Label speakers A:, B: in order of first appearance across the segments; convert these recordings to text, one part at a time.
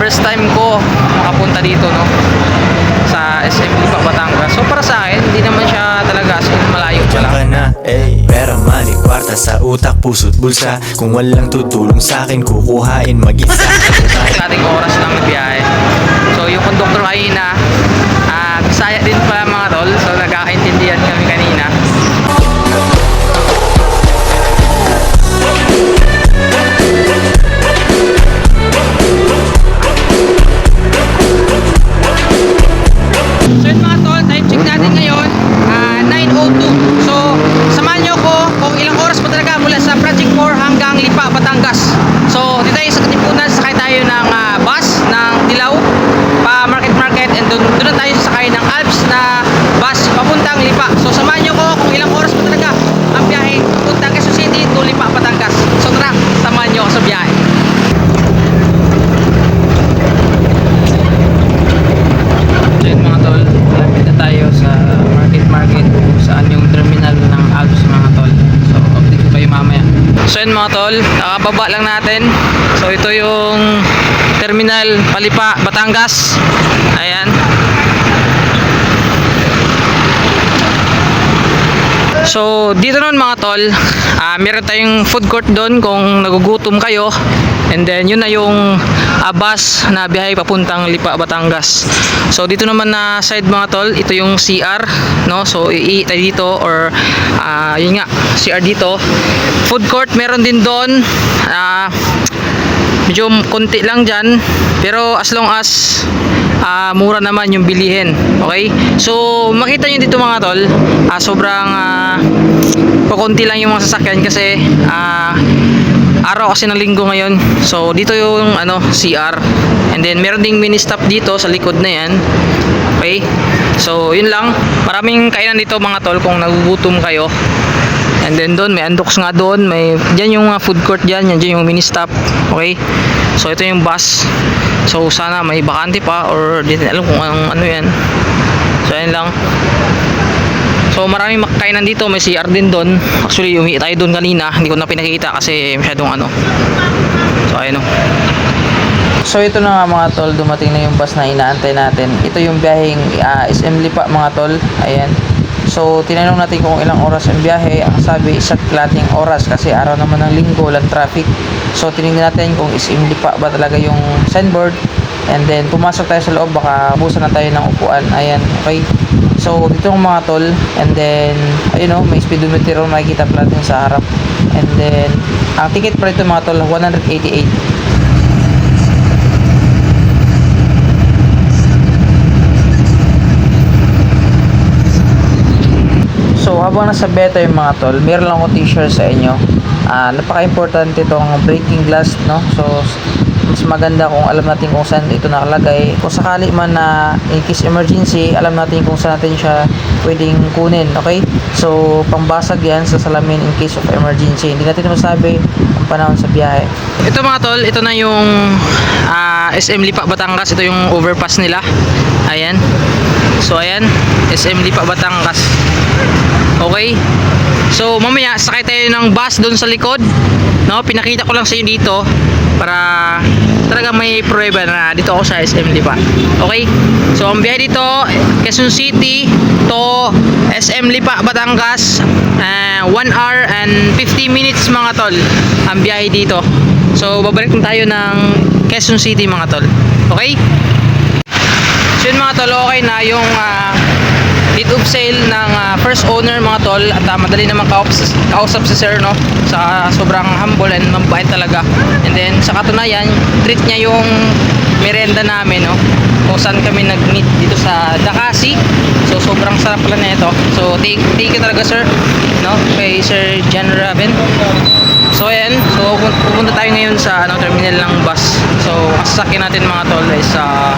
A: first time ko makapunta dito, no, sa SM Lipa, Batangas. So para sa akin, hindi naman siya talaga as in malayo pa lang.
B: Ka na, pera, money, kwarta sa utak, puso't bulsa. Kung walang tutulong sa akin, kukuhain mag-isa.
A: Ating oras lang na biyahe. So yung conductor kanina, Bisaya din pala mga tol. So nagkakaintindihan kami kanina. So yun mga tol, time check natin ngayon 9:02. So samahan nyo ko kung ilang oras pa talaga mula sa Project 4 hanggang Lipa, Batangas. So dito tayo sa Katipunan, sakay tayo ng bus ng Dilaw pa market and doon na tayo sasakay ng Alps na bus papuntang Lipa. So samahan nyo ko kung ilang oras pa talaga ang biyahe papuntang Quezon City to Lipa, Batangas. So tara, samahan nyo ako sa biyahe. So yun mga tol, malapit na tayo sa market kung saan yung terminal ng Alps mga tol. So update ko kayo mamaya. So yun mga tol, nakababa lang natin. So ito yung terminal Palipa, Batangas. Ayan. So dito nun mga tol, meron tayong food court doon kung nagugutom kayo. And then yun na yung bus na biyahe papuntang Lipa, Batangas. So dito naman na side mga tol, ito yung CR, no? So iiit tayo dito or yun nga, CR dito. Food court meron din doon. Medyo konti lang dyan, pero as long as mura naman yung bilihin. Okay, so makita nyo dito mga tol, sobrang kukunti lang yung mga sasakyan kasi araw kasi ng linggo ngayon. So dito yung CR, and then meron ding mini stop dito sa likod na yan. Okay, so yun lang, maraming kainan dito mga tol kung nagugutom kayo. And then doon may Andox nga doon, may diyan yung food court diyan, yan yung mini stop. Okay, so ito yung bus. So sana may bakante pa or di alam kung ano yan. So yan lang. So maraming makakainan dito, may CR din doon. Actually umiit tayo doon kanina, hindi ko na pinakita kasi masyadong So ayun o. So ito na nga mga tol, dumating na yung bus na inaantay natin. Ito yung biyaheng SM Lipa mga tol. Ayan. So tinanong natin kung ilang oras ang biyahe. Ang sabi, isa't kalating oras kasi araw naman ng linggo, walang traffic. So tinignan natin kung SM Lipa ba talaga yung signboard. And then pumasok tayo sa loob, baka busan na tayo ng upuan. Ayan, okay. So dito yung mga tol, and then ayun o, may speedometer o makikita pala natin sa harap. And then ang ticket pa ito mga tol, 188. So habang nasa beta yung mga tol, meron lang ako t-shirt sa inyo. Napaka-importante itong braking glass, no? So mas maganda kung alam natin kung saan ito nakalagay. Kung sakali man na in case emergency, alam natin kung saan natin siya pwedeng kunin. Okay, so pangbasag yan sa salamin in case of emergency. Hindi natin masabi ang panahon sa biyahe. Ito mga tol, ito na yung SM Lipa, Batangas. Ito yung overpass nila. Ayan. So ayan, SM Lipa, Batangas. Okay, so mamaya sakay tayo ng bus doon sa likod, no? Pinakita ko lang sa inyo dito para talaga may prueba na dito ako sa SM Lipa. Okay, so ang biyahe dito Quezon City to SM Lipa, Batangas, 1 hour and 50 minutes mga tol ang biyahe dito. So babalik na tayo ng Quezon City mga tol. Okay, so yun mga tol, okay na yung deed of sale ng first owner mga tol, at madali naman kausap si sir, no, sa sobrang humble and mabait talaga. And then sa katunayan, treat niya yung merienda namin, no, kung saan kami nag-meet dito sa Dakasi. So sobrang sarap pala na ito. So thank you talaga sir, no, kay Sir John Raven. So ayan, so pupunta tayo ngayon sa terminal ng bus. So sasakyan natin mga tol ay sa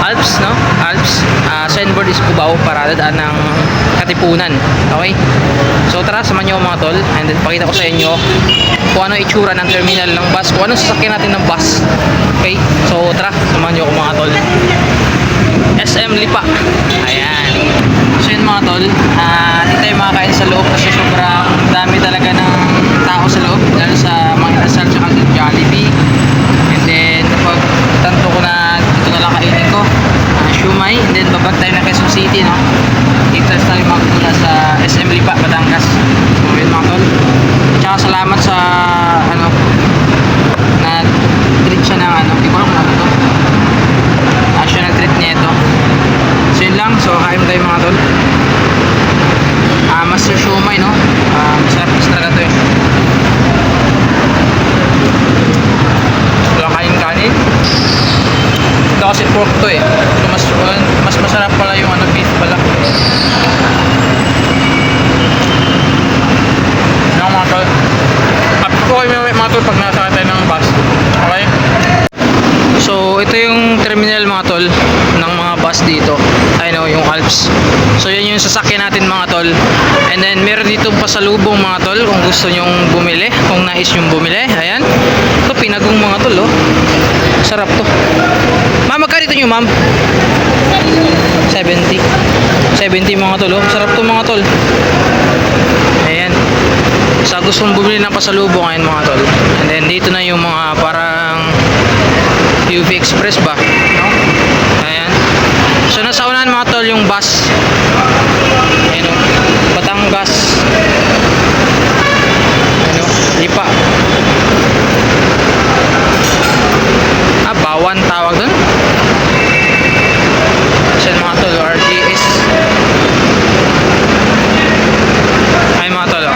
A: Alps, no? Alps. Signboard is Cubao para dadaan ng Katipunan. Okay? So tara, samahan nyo mga tol, and then pakita ko sa inyo kung ano itsura ng terminal ng bus, kung ano sasakyan natin ng bus. Okay? So tara, samahan nyo ako mga tol. SM Lipa. Ayan. So yun mga tol, hindi tayo makakain sa loob kasi sobrang dami talaga ng tao sa loob, lalo sa mga Inasal tsaka sa Jollibee. And then kapag tanto ko City, no? Dito tayo magpunta sa SM Lipa, Batangas. So yun mga tol. Tsaka salamat sa ano na treat siya ng ano, hindi ko alam kung ano to. Siya nag-treat niya ito. So yun lang, so kain tayo mga tol. Master Siomai, no? Masarap talaga to eh. Wala kanin. Ito kasi pork to eh. So mas masarap pala yung ano, beef pala. Ano mga tol? Happy po kayo mga tol pag nasa tayo ng bus. Okay? So ito yung terminal mga tol ng mga bus dito. I know yung Alps. So yan yung sasakyan natin mga tol. And then meron dito pasalubong mga tol kung gusto nyong bumili, kung nais yung bumili. Ayan. Ito pinagong mga tol oh. Sarap to. Ma'am, magkano ito nyo ma'am? 70. 70 mga tol oh. Sarap to mga tol. Ayan. Sa gustong bumili ng pasalubong ayan mga tol. And then dito na yung mga parang UV Express ba? No? Ayan. So nasa unahan mga tol yung bus. Ayan o. Batangas. Ayan o. Lipa. Bawan tawag dun. Ayan mga tol. RGS. Ayan mga tol o.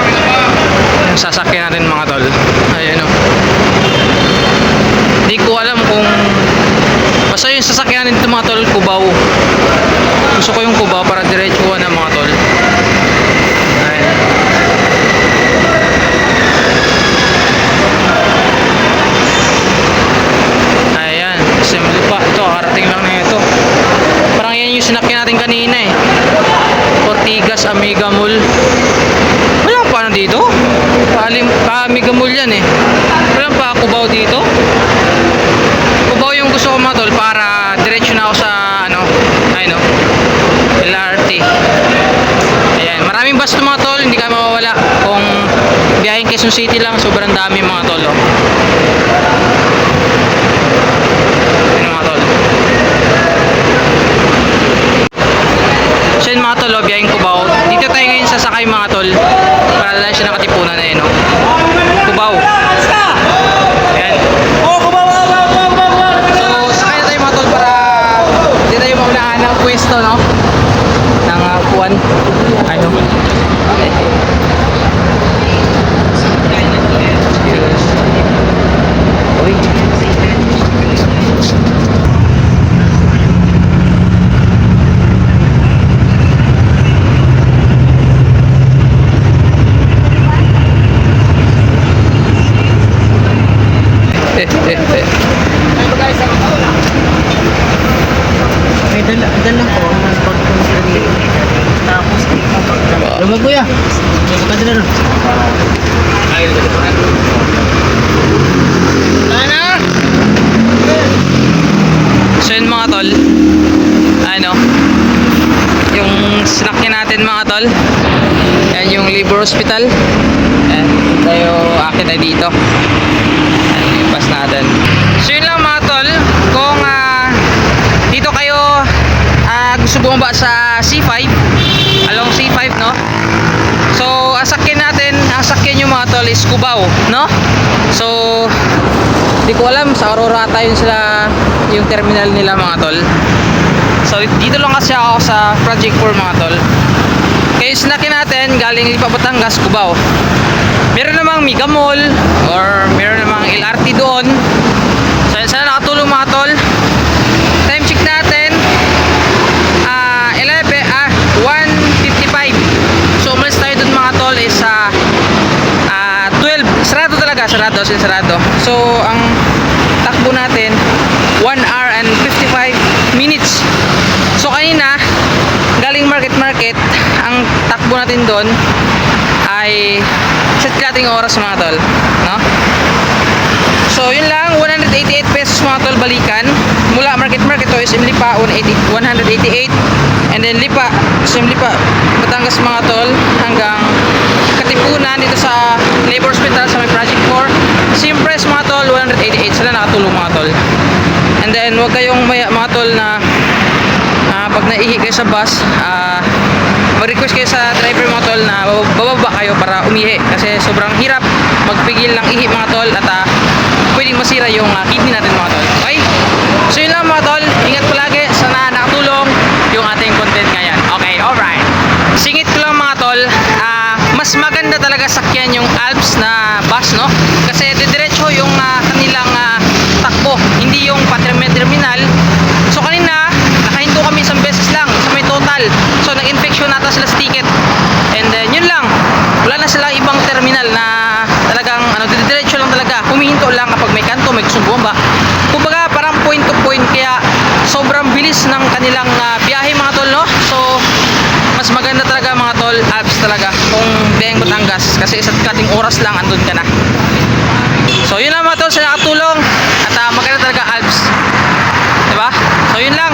A: Yung sasakyan natin mga tol. Ayan o. Hindi ko alam kung basta yung sasakyan nito mga tol, Cubao. Gusto ko yung Cubao para diretsuhan ng mga tol. Ayan. Ayan, simple pa. Ito, karating lang na ito. Parang yan yung sinakyan natin kanina eh. Ortigas, Amiga Mall. Wala pa na dito. Amiga Mall yan eh. Wala pa Cubao dito. Cubao yung gusto ko mga tol para diretso na ako sa ano, ayun o, LRT. Ayan, maraming bus to mga tol, hindi ka mawawala. Kung biyaheng Quezon City lang, sobrang dami mga tol oh. Ayan mga tol. So yun mga tol, biyaheng Cubao. Dito tayo ngayon sasakay mga tol. Para lang siya nakatipunan na yun o. Cubao. Ayan. Pwesto no ng puwan ano uy
C: dala ko mas pagkong sarili tapos lumag kuya magkano na
A: ano so yun mga tol ano yung sinakyan natin mga tol yan yung Libre Hospital ayan tayo akit tayo dito ayan yung bus natin so yun lang mga tol kung dito kayo gusto bumaba sa C5 along C5 no so asakyan yung mga tol is Cubao no so di ko alam sa Aurora ata yun sila yung terminal nila mga tol so dito lang kasi ako sa Project 4 mga tol kaya sinakyan natin galing Lipa Batangas Cubao meron namang Mega Mall or meron namang LRT doon so sana nakatulong mga tol time check natin 1:55 so umalis tayo dun mga tol is 12 sarado so ang takbo natin 1 hour and 55 minutes so kanina galing market ang takbo natin doon ay set nating oras mga tol no so yun lang 188 pesos mga tol balikan mula market to SM Lipa 188 and then Lipa SM Lipa Batangas mga tol hanggang Katipunan dito sa Labor Hospital sa may Project 4 same price mga tol 188 sila nakatulong mga tol and then huwag kayong mga tol na pag naihi kayo sa bus, mag-request kayo sa driver mga tol na bababa kayo para umihi kasi sobrang hirap magpigil ng ihi mga tol at pwedeng masira yung kidney natin mga tol. Okay? So yun lang mga tol, ingat palagi, sana nakatulong yung ating content ngayon. Okay, alright. Singit ko lang mga tol, mas maganda talaga sakyan yung Alps na bus, no? Kasi didiretso yung kanilang takbo, hindi yung terminal. So kanina, nakahinto kami isang beses lang sa may total. So nag-infection nata sila sa ticket. And then yun lang, wala na silang ibang terminal na talagang didiretso lang talaga. Humihinto lang kapag may kanto, may gustong bumaba. Kumbaga parang point to point, kaya sobrang bilis ng kanilang biyahe mga tol, no? So mas maganda talaga mga tol, Alps talaga kung biyaheng Batangas kasi isa't kating oras lang andun ka na. So yun lang mga tol, sa nakatulong at maganda talaga Alps, diba? So yun lang.